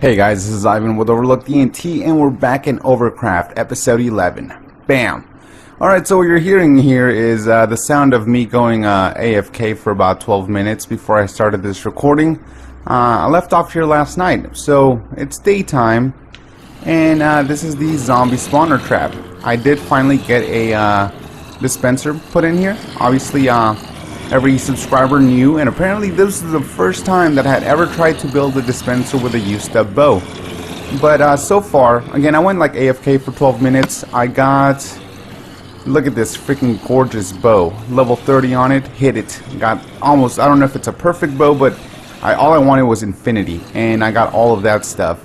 Hey guys, this is Ivan with OverlookeDENT, and we're back in OverCraft, episode 11. Bam! Alright, so what you're hearing here is the sound of me going AFK for about 12 minutes before I started this recording. I left off here last night, so it's daytime, and this is the zombie spawner trap. I did finally get a dispenser put in here. Obviously, every subscriber knew, and apparently this is the first time that I had ever tried to build a dispenser with a used up bow. But so far, again, I went like AFK for 12 minutes. I got, look at this freaking gorgeous bow, level 30 on it, hit it, got almost, I don't know if it's a perfect bow, but all I wanted was infinity, and I got all of that stuff.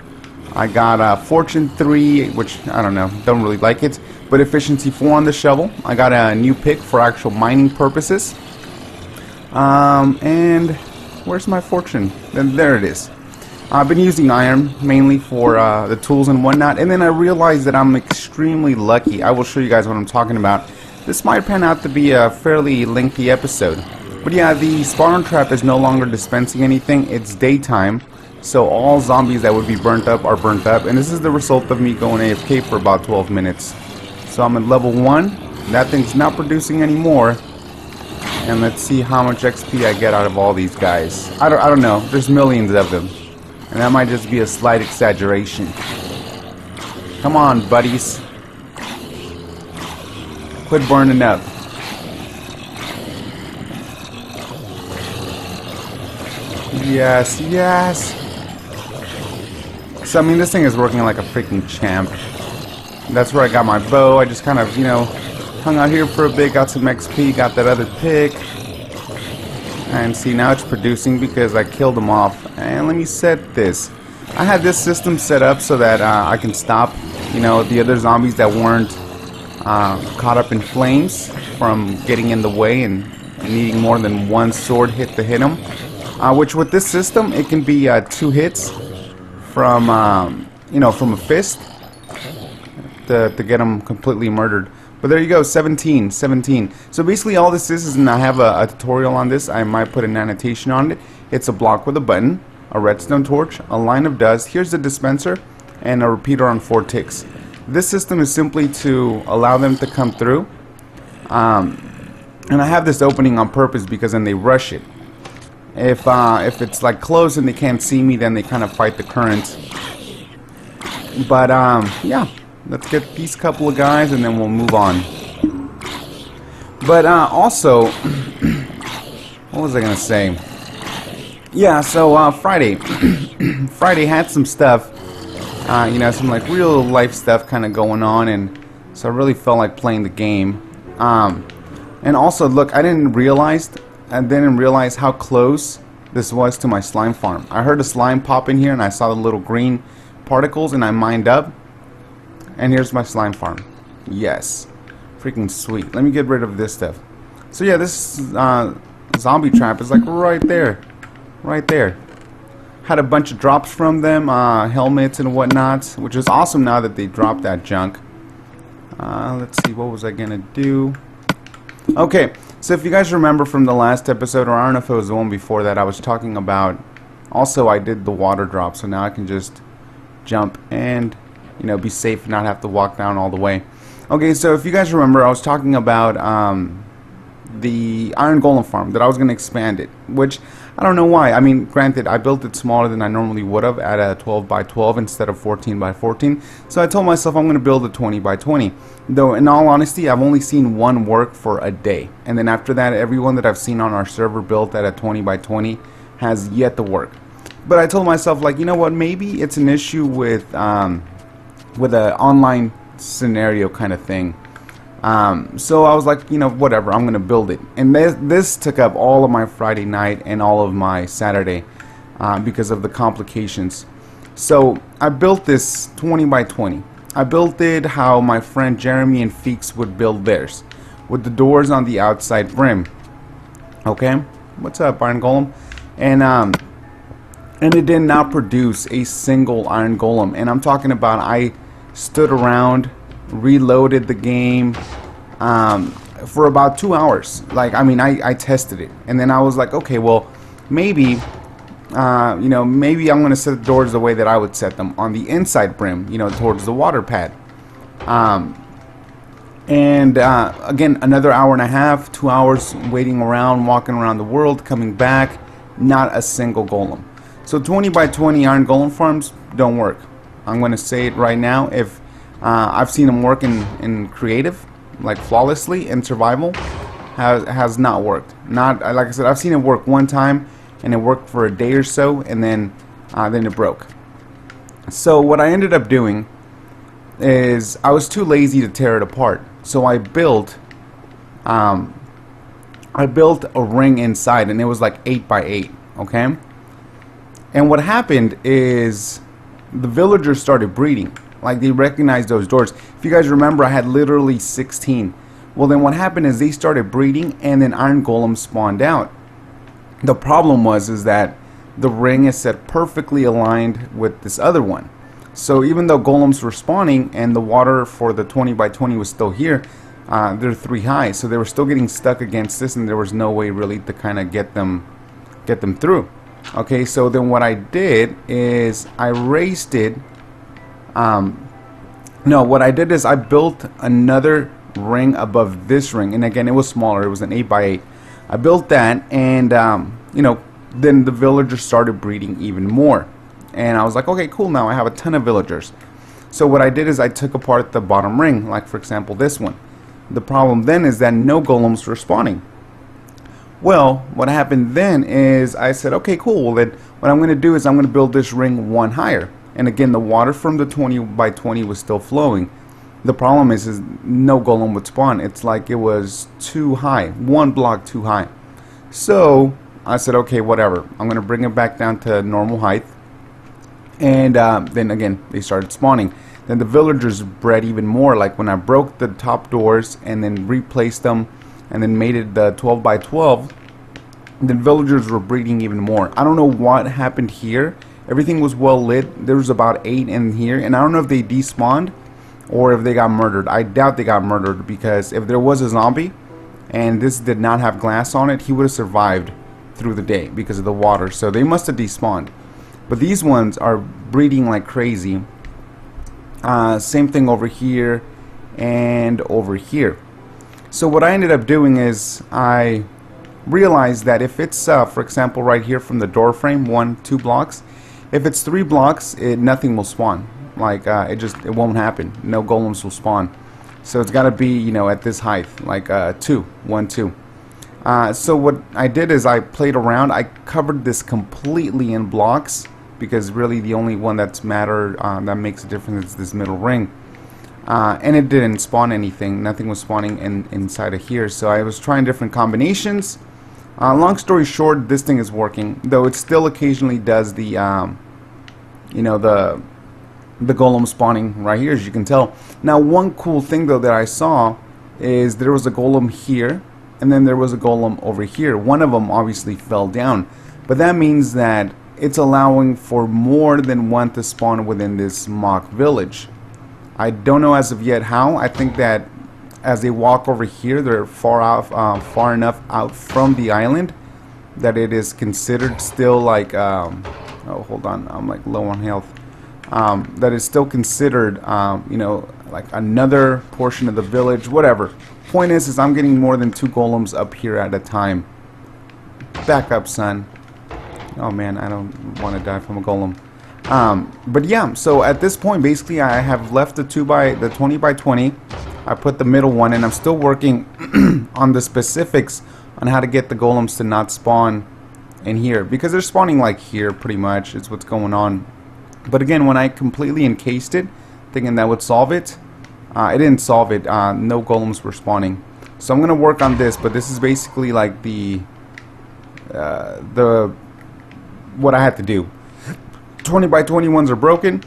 I got Fortune 3, which I don't know, don't really like it, but efficiency 4 on the shovel. I got a new pick for actual mining purposes. And where's my fortune? There it is. I've been using iron mainly for the tools and whatnot, and then I realized that I'm extremely lucky. I will show you guys what I'm talking about. This might pan out to be a fairly lengthy episode, but yeah, the spawner trap is no longer dispensing anything. It's daytime, so all zombies that would be burnt up are burnt up, and this is the result of me going AFK for about 12 minutes. So I'm at level 1. That thing's not producing anymore. And let's see how much XP I get out of all these guys. I don't know. There's millions of them. And that might just be a slight exaggeration. Come on, buddies. Quit burning up. Yes, yes. So, I mean, this thing is working like a freaking champ. That's where I got my bow. I just kind of, you know, hung out here for a bit, got some XP, got that other pick, and see, now it's producing because I killed them off. And let me set this. I had this system set up so that I can stop, you know, the other zombies that weren't caught up in flames from getting in the way and needing more than one sword hit to hit them. Which with this system, it can be 2 hits from, you know, from a fist to get them completely murdered. But there you go, 17. So basically all this is, and I have a tutorial on this, I might put an annotation on it. It's a block with a button, a redstone torch, a line of dust, here's the dispenser, and a repeater on 4 ticks. This system is simply to allow them to come through. And I have this opening on purpose because then they rush it. If it's like close and they can't see me, then they kind of fight the current. But yeah. Let's get these couple of guys and then we'll move on. But also, what was I gonna say? Yeah, so Friday, Friday had some stuff, you know, some like real life stuff kind of going on, and so I really felt like playing the game. And also, look, I didn't realize how close this was to my slime farm. I heard a slime pop in here, and I saw the little green particles, and I mined up. And here's my slime farm. Yes. Freaking sweet. Let me get rid of this stuff. So yeah, this zombie trap is like right there. Right there. Had a bunch of drops from them, helmets and whatnot, which is awesome now that they dropped that junk. Let's see, what was I gonna do? Okay, so if you guys remember from the last episode, or I don't know if it was the one before that, I was talking about, also I did the water drop, so now I can just jump and, you know, be safe and not have to walk down all the way. Okay, so if you guys remember, I was talking about the iron golem farm, that I was going to expand it, which I don't know why. I mean, granted, I built it smaller than I normally would have at a 12 by 12 instead of 14 by 14. So I told myself I'm going to build a 20 by 20. Though, in all honesty, I've only seen one work for a day. And then after that, everyone that I've seen on our server built at a 20 by 20 has yet to work. But I told myself, like, you know what, maybe it's an issue with an online scenario kind of thing. So I was like, you know, whatever, I'm gonna build it. And this took up all of my Friday night and all of my Saturday because of the complications. So I built this 20 by 20. I built it how my friend Jeremy and Feeks would build theirs, with the doors on the outside rim. Okay, what's up, Iron Golem? And it did not produce a single iron golem. And I'm talking about, I stood around, reloaded the game for about 2 hours. Like, I mean, I tested it, and then I was like, okay, well, maybe you know, maybe I'm going to set the doors the way that I would set them, on the inside brim, you know, towards the water pad. Again, another hour and a half, 2 hours waiting around, walking around the world, coming back, not a single golem. So 20 by 20 iron golem farms don't work. I'm going to say it right now. If I've seen them work in creative, like flawlessly, in survival, has not worked. Not, like I said, I've seen it work one time, and it worked for a day or so, and then it broke. So what I ended up doing is I was too lazy to tear it apart. So I built a ring inside, and it was like 8 by 8. Okay. And what happened is the villagers started breeding. Like, they recognized those doors. If you guys remember, I had literally 16. Well, then what happened is they started breeding, and then iron golems spawned out. The problem is that the ring is set perfectly aligned with this other one. So even though golems were spawning and the water for the 20 by 20 was still here, they're 3 high, so they were still getting stuck against this, and there was no way really to kind of get them through. Okay, so then what I did is I raised it. No, what I did is I built another ring above this ring, and again, it was smaller. It was an 8 by 8. I built that, and you know, then the villagers started breeding even more. And I was like, okay, cool, now I have a ton of villagers. So what I did is I took apart the bottom ring, like for example this one. The problem then is that no golems were spawning. Well, what happened then is I said, okay, cool, well then what I'm going to do is I'm going to build this ring one higher. And again, the water from the 20 by 20 was still flowing. The problem is no golem would spawn. It's like it was too high, 1 block too high. So I said, okay, whatever, I'm going to bring it back down to normal height. And then again, they started spawning. Then the villagers bred even more. Like when I broke the top doors and then replaced them and then made it the 12 by 12, the villagers were breeding even more. I don't know what happened here. Everything was well lit. There was about 8 in here, and I don't know if they despawned or if they got murdered. I doubt they got murdered, because if there was a zombie and this did not have glass on it, he would have survived through the day because of the water. So they must have despawned. But these ones are breeding like crazy. Same thing over here and over here. So what I ended up doing is I realized that if it's, for example, right here from the door frame, 1-2 blocks, if it's 3 blocks, nothing will spawn. Like it won't happen. No golems will spawn. So it's got to be, you know, at this height, like 1-2. So what I did is I played around. I covered this completely in blocks, because really the only one that makes a difference is this middle ring. And it didn't spawn anything. Nothing was spawning inside of here. So I was trying different combinations. Long story short, this thing is working, though it still occasionally does the you know, the golem spawning right here, as you can tell. Now, one cool thing though that I saw is there was a golem here, and then there was a golem over here. One of them obviously fell down, but that means that it's allowing for more than one to spawn within this mock village. I don't know as of yet how. I think that as they walk over here, they're far enough out from the island that it is considered still like oh, hold on, I'm like low on health. That is still considered you know, like another portion of the village, whatever. Point is I'm getting more than 2 golems up here at a time. Back up, son. Oh man, I don't want to die from a golem. But yeah, so at this point, basically, I have left the 20 by 20. I put the middle one, and I'm still working on the specifics on how to get the golems to not spawn in here, because they're spawning like here, pretty much. It's what's going on. But again, when I completely encased it, thinking that would solve it, it didn't solve it. No golems were spawning. So I'm gonna work on this, but this is basically like the what I had to do. 20 by 21s are broken.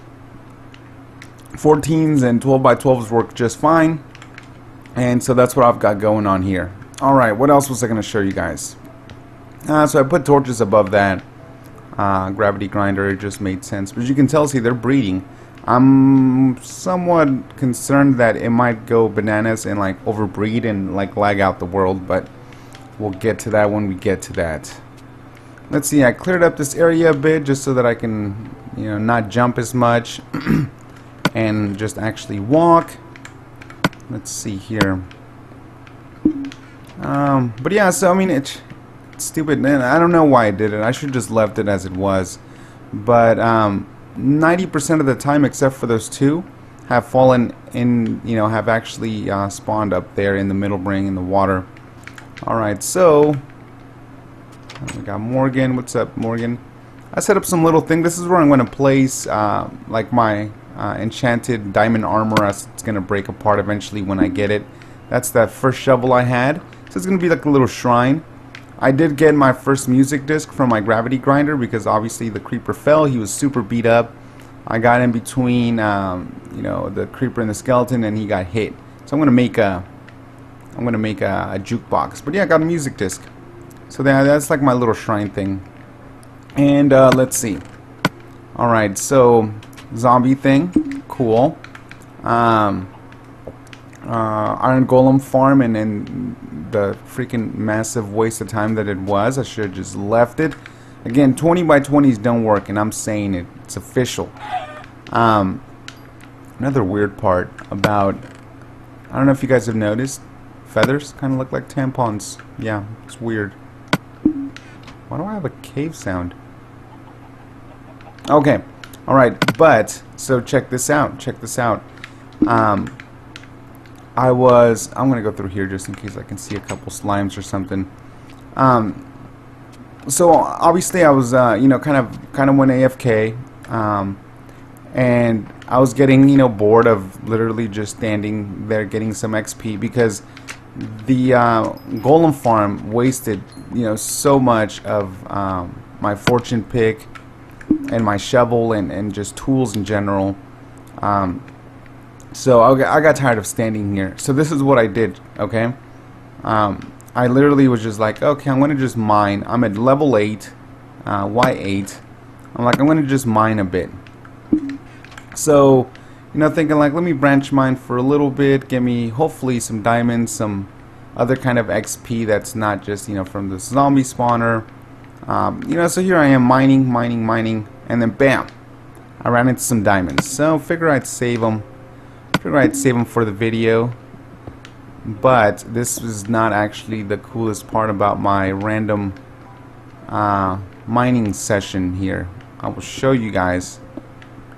14s and 12 by 12s work just fine. And so that's what I've got going on here. Alright, what else was I going to show you guys? So I put torches above that. Gravity grinder, it just made sense. But as you can tell, see, they're breeding. I'm somewhat concerned that it might go bananas and like overbreed and like lag out the world. But we'll get to that when we get to that. let's see, I cleared up this area a bit just so that I can, you know, not jump as much and just actually walk. Let's see here. But yeah, so I mean, it's stupid, and I don't know why I did it. I should just left it as it was. But 90% of the time, except for those two, have fallen in, you know, have actually spawned up there in the middle ring in the water. Alright, so we got Morgan. What's up, Morgan? I set up some little thing. This is where I'm going to place like my enchanted diamond armor, as it's going to break apart eventually when I get it. That's that first shovel I had. So it's going to be like a little shrine. I did get my first music disc from my gravity grinder because obviously the creeper fell. He was super beat up. I got in between, you know, the creeper and the skeleton, and he got hit. So I'm gonna make a jukebox. But yeah, I got a music disc. So that's like my little shrine thing. And let's see. All right, so zombie thing, cool. Iron golem farm, and then the freaking massive waste of time that it was. I should have just left it. Again, 20 by 20s don't work, and I'm saying it. It's official. Another weird part about, I don't know if you guys have noticed, feathers kind of look like tampons. Yeah, it's weird. Why do I have a cave sound? Okay, alright, but, so check this out, I'm gonna go through here just in case I can see a couple slimes or something. So obviously I was, you know, kind of went AFK, and I was getting, you know, bored of literally just standing there getting some XP because the golem farm wasted, you know, so much of my fortune pick and my shovel and just tools in general. So I got tired of standing here. So this is what I did, okay? I literally was just like, okay, I'm going to just mine. I'm at level 8, Y8. I'm like, I'm going to just mine a bit. So, you know, thinking like, let me branch mine for a little bit, get me hopefully some diamonds, some other kind of XP that's not just, you know, from the zombie spawner. You know, so here I am mining, and then bam, I ran into some diamonds. So figure I'd save them. For the video. But this is not actually the coolest part about my random mining session here. I will show you guys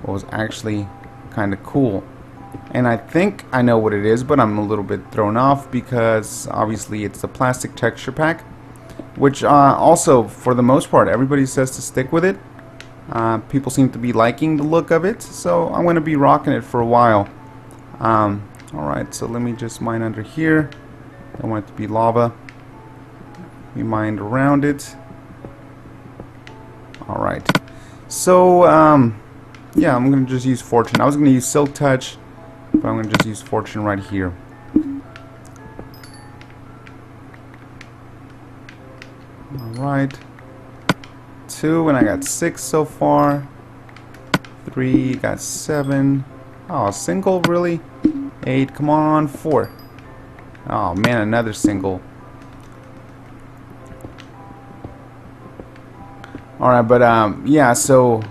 what was actually kind of cool. And I think I know what it is, but I'm a little bit thrown off because obviously it's the plastic texture pack, which also for the most part everybody says to stick with it. People seem to be liking the look of it, so I'm going to be rocking it for a while. Alright, so let me just mine under here. I want it to be lava. We mined around it. Alright. So, yeah, I'm going to just use fortune. I was going to use silk touch, but I'm going to just use fortune right here. Alright. 2, and I got 6 so far. 3, got 7. Oh, single, really? 8, come on, 4. Oh man, another single. Alright, but yeah, so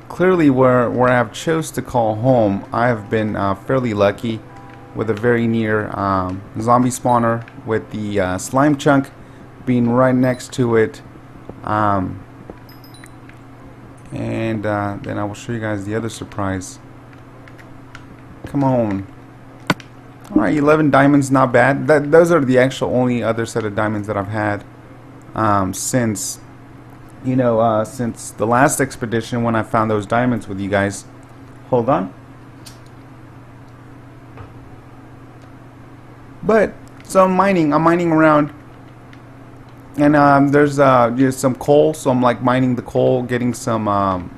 clearly where I have chose to call home, I have been fairly lucky with a very near zombie spawner, with the slime chunk being right next to it. And then I will show you guys the other surprise. Come on. Alright, 11 diamonds, not bad. Those are the actual only other set of diamonds that I've had since, you know, since the last expedition when I found those diamonds with you guys. Hold on. But, so I'm mining around. And there's just some coal, so I'm like mining the coal, getting some iron,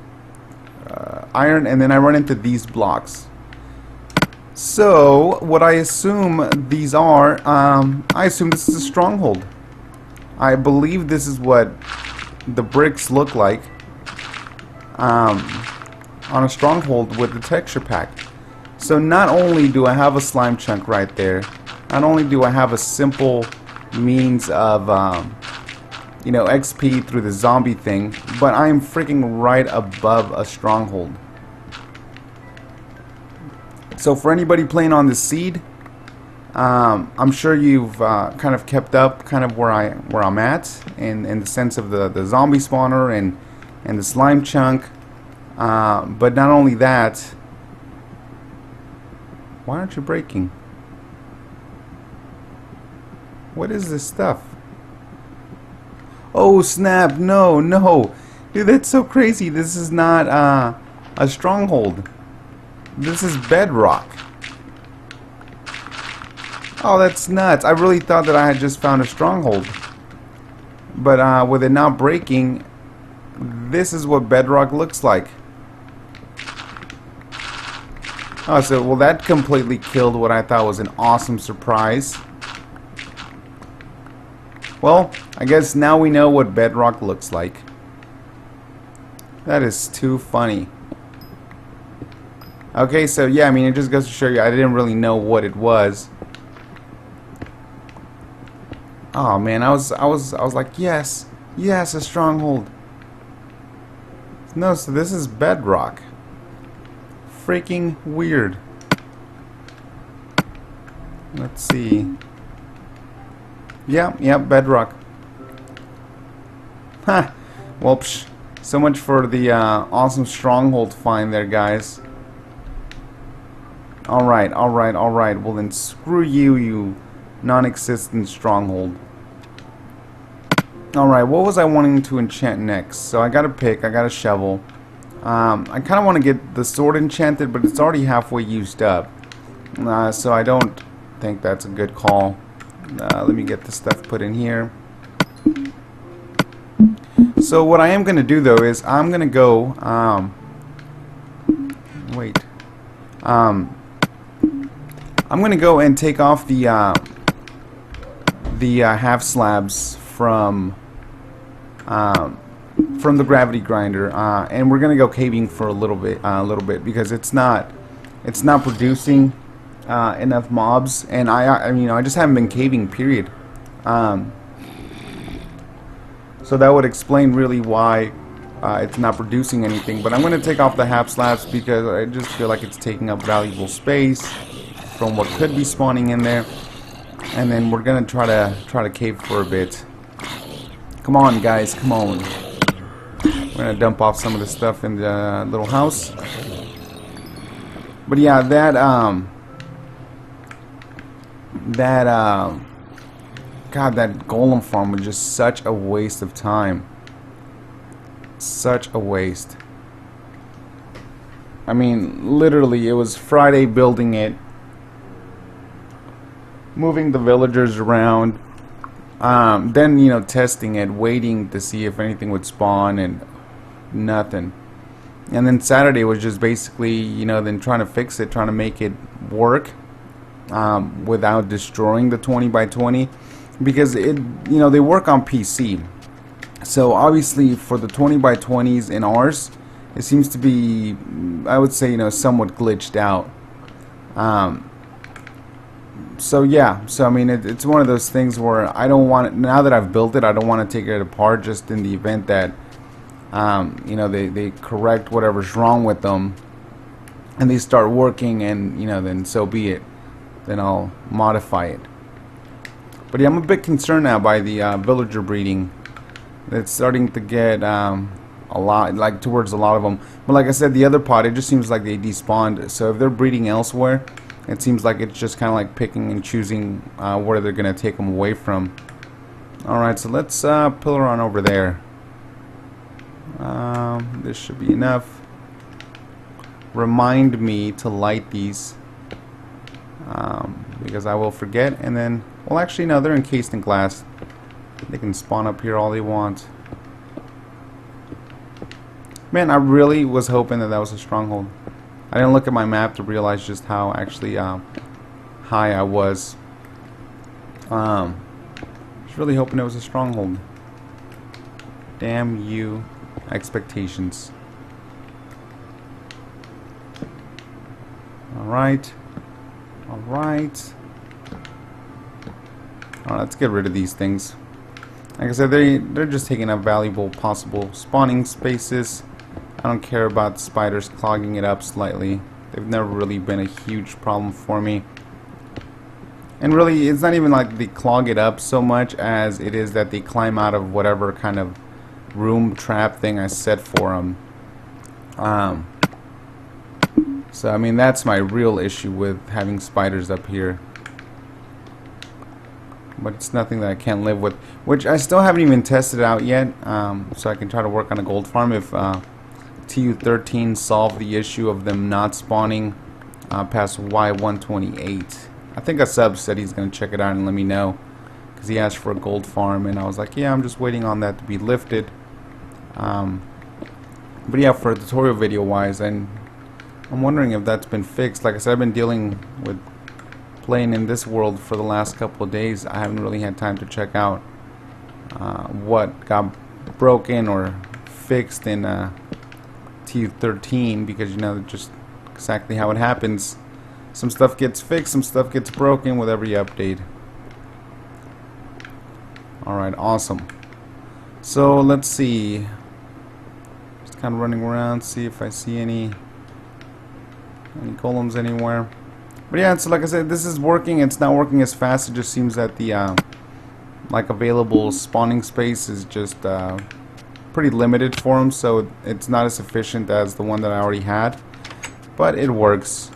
and then I run into these blocks. So what I assume these are, I assume this is a stronghold. I believe this is what the bricks look like on a stronghold with the texture pack. So not only do I have a slime chunk right there, not only do I have a simple means of you know, XP through the zombie thing, but I am freaking right above a stronghold. So for anybody playing on the seed, I'm sure you've kind of kept up kind of where I'm at in the sense of the zombie spawner and the slime chunk. But not only that, why aren't you breaking? What is this stuff? Oh snap, no. Dude, that's so crazy. This is not a stronghold. This is bedrock. Oh, that's nuts. I really thought that I had just found a stronghold. But with it not breaking, this is what bedrock looks like. Oh, so, well, that completely killed what I thought was an awesome surprise. Well, I guess now we know what bedrock looks like. That is too funny. Okay, so yeah, I mean, it just goes to show you I didn't really know what it was. Oh man, I was like, yes, a stronghold. No, so this is bedrock. Freaking weird. Let's see. Yeah, bedrock. Huh. Well, so much for the awesome stronghold find there, guys. Alright. Well then, screw you, you non-existent stronghold. Alright, what was I wanting to enchant next? So I got a pick, I got a shovel. I kind of want to get the sword enchanted, but it's already halfway used up. So I don't think that's a good call. Let me get the stuff put in here. So what I am going to do though is I'm going to go I'm going to go and take off the half slabs from the gravity grinder, and we're going to go caving for a little bit because it's not producing enough mobs, and I just haven't been caving, period. So that would explain really why it's not producing anything. But I'm going to take off the half slabs because I just feel like it's taking up valuable space from what could be spawning in there. And then we're going to try to cave for a bit. Come on, guys, come on. We're going to dump off some of the stuff in the little house. But yeah, God, that golem farm was just such a waste of time. Such a waste. I mean, literally, it was Friday building it, moving the villagers around, then, testing it, waiting to see if anything would spawn, and nothing. And then Saturday was just basically, then trying to fix it, trying to make it work without destroying the 20 by 20. Because they work on PC, so obviously for the 20 by 20s in ours, it seems to be, I would say, somewhat glitched out. So yeah, I mean, it's one of those things where I don't want it, now that I've built it, I don't want to take it apart just in the event that they correct whatever's wrong with them, and they start working, and then so be it. Then I'll modify it. But yeah, I'm a bit concerned now by the villager breeding. It's starting to get a lot, like towards a lot of them. But like I said, the other pod, it just seems like they despawned. So if they're breeding elsewhere, it seems like it's just kind of like picking and choosing where they're going to take them away from. Alright, so let's pillar on over there. This should be enough. Remind me to light these. Because I will forget, and then, well, actually no, they're encased in glass. They can spawn up here all they want. Man, I really was hoping that was a stronghold. I didn't look at my map to realize just how actually high I was. I was really hoping it was a stronghold. Damn you, expectations. Alright. Alright. Let's get rid of these things. Like I said, they're just taking up valuable possible spawning spaces. I don't care about spiders clogging it up slightly. They've never really been a huge problem for me. And really, it's not even like they clog it up so much as it is that they climb out of whatever kind of room trap thing I set for them. So I mean, that's my real issue with having spiders up here. But it's nothing that I can't live with, which I still haven't even tested out yet. So I can try to work on a gold farm if TU13 solved the issue of them not spawning past Y128. I think a sub said he's going to check it out and let me know, because he asked for a gold farm, and I was like, yeah, I'm just waiting on that to be lifted. But yeah, for a tutorial video wise, and I'm wondering if that's been fixed. Like I said, I've been dealing with playing in this world for the last couple of days. I haven't really had time to check out what got broken or fixed in TU13, because you know just exactly how it happens. Some stuff gets fixed, some stuff gets broken with every update. Alright, awesome. So let's see. Just kind of running around, see if I see any golems anywhere. But yeah, so like I said, this is working. It's not working as fast. It just seems that the like available spawning space is just pretty limited for them, so it's not as efficient as the one that I already had. But it works.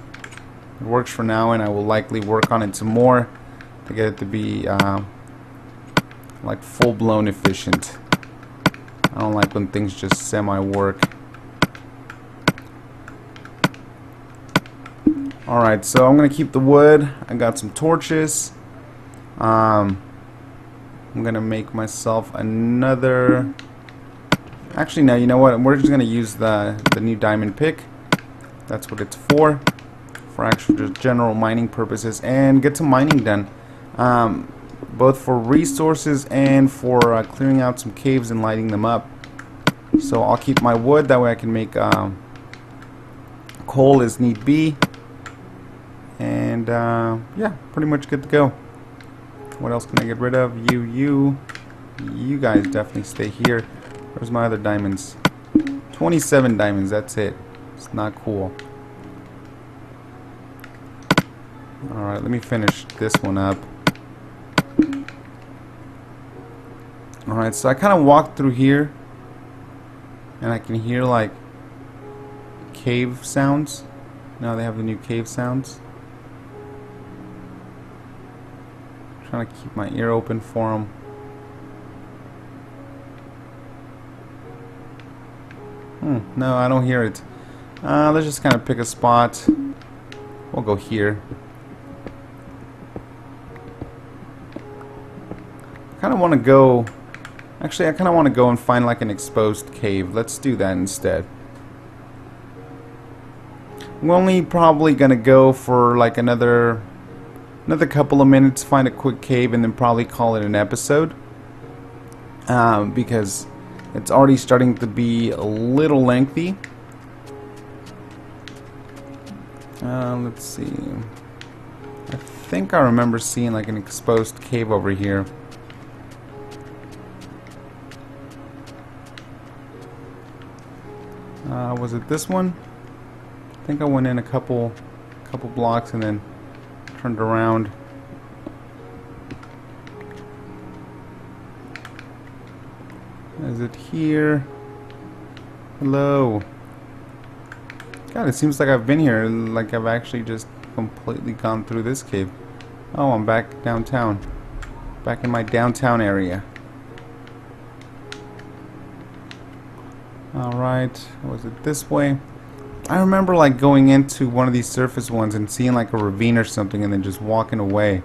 It works for now, and I will likely work on it some more to get it to be like full-blown efficient. I don't like when things just semi-work. Alright, so I'm going to keep the wood. I got some torches. I'm going to make myself another... Actually, no, you know what? We're just going to use the new diamond pick. That's what it's for actual just general mining purposes, and get some mining done, both for resources and for clearing out some caves and lighting them up. So I'll keep my wood, that way I can make coal as need be, and yeah, pretty much good to go. What else can I get rid of? You guys definitely stay here. Where's my other diamonds? 27 diamonds, that's it. It's not cool. Alright, let me finish this one up. Alright, so I kind of walked through here, and I can hear like cave sounds. Now they have the new cave sounds. I'm trying to keep my ear open for them. No, I don't hear it. Let's just kind of pick a spot. We'll go here. I kind of want to go... Actually, I kind of want to go and find like an exposed cave. Let's do that instead. I'm only probably going to go for like another couple of minutes, find a quick cave, and then probably call it an episode. Because it's already starting to be a little lengthy. Let's see. I think I remember seeing like an exposed cave over here. Was it this one? I think I went in a couple blocks and then turned around. Is it here? Hello. God, it seems like I've been here, like I've actually just completely gone through this cave. Oh, I'm back downtown. Back in my downtown area. Alright, was it this way? I remember like going into one of these surface ones and seeing like a ravine or something and then just walking away.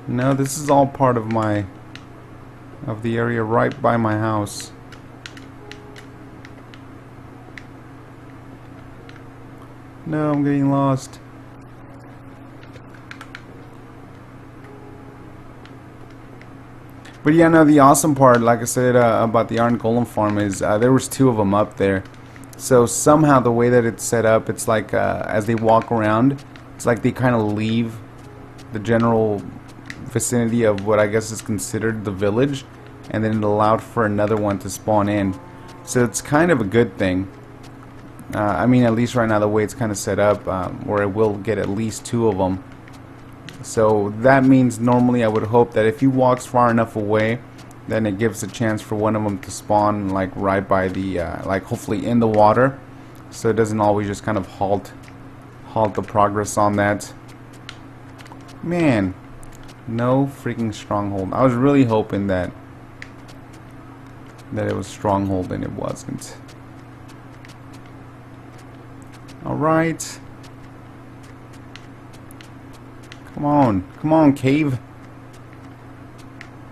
No, this is all part of the area right by my house. No, I'm getting lost. But yeah, no, the awesome part, like I said, about the Iron Golem farm is there was 2 of them up there. So somehow the way that it's set up, it's like as they walk around, it's like they kind of leave the general vicinity of what I guess is considered the village, and then it allowed for another one to spawn in. So it's kind of a good thing. I mean, at least right now the way it's kind of set up, where it will get at least 2 of them. So that means normally I would hope that if he walks far enough away, then it gives a chance for one of them to spawn like right by the, like hopefully in the water, so it doesn't always just kind of halt the progress on that. Man, no freaking Stronghold. I was really hoping that it was Stronghold, and it wasn't. Alright. Come on, cave.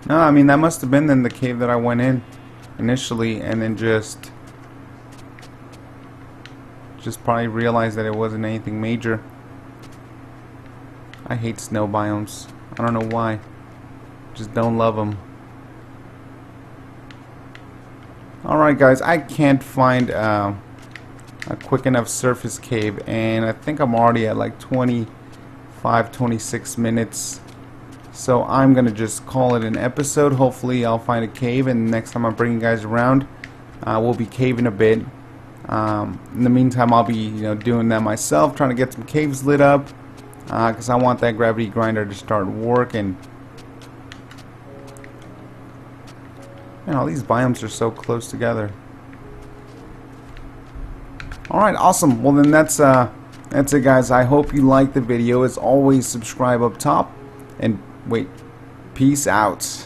No, I mean, that must have been then the cave that I went in initially, and then just probably realized that it wasn't anything major. I hate snow biomes. I don't know why. Just don't love them. Alright guys, I can't find a quick enough surface cave, and I think I'm already at like 26 minutes. So I'm gonna just call it an episode. Hopefully I'll find a cave, and next time I bring you guys around, we'll be caving a bit. In the meantime, I'll be doing that myself, trying to get some caves lit up, because I want that gravity grinder to start working. Man, all these biomes are so close together. Alright, awesome. Well then that's it guys. I hope you liked the video. As always, subscribe up top, and wait, peace out.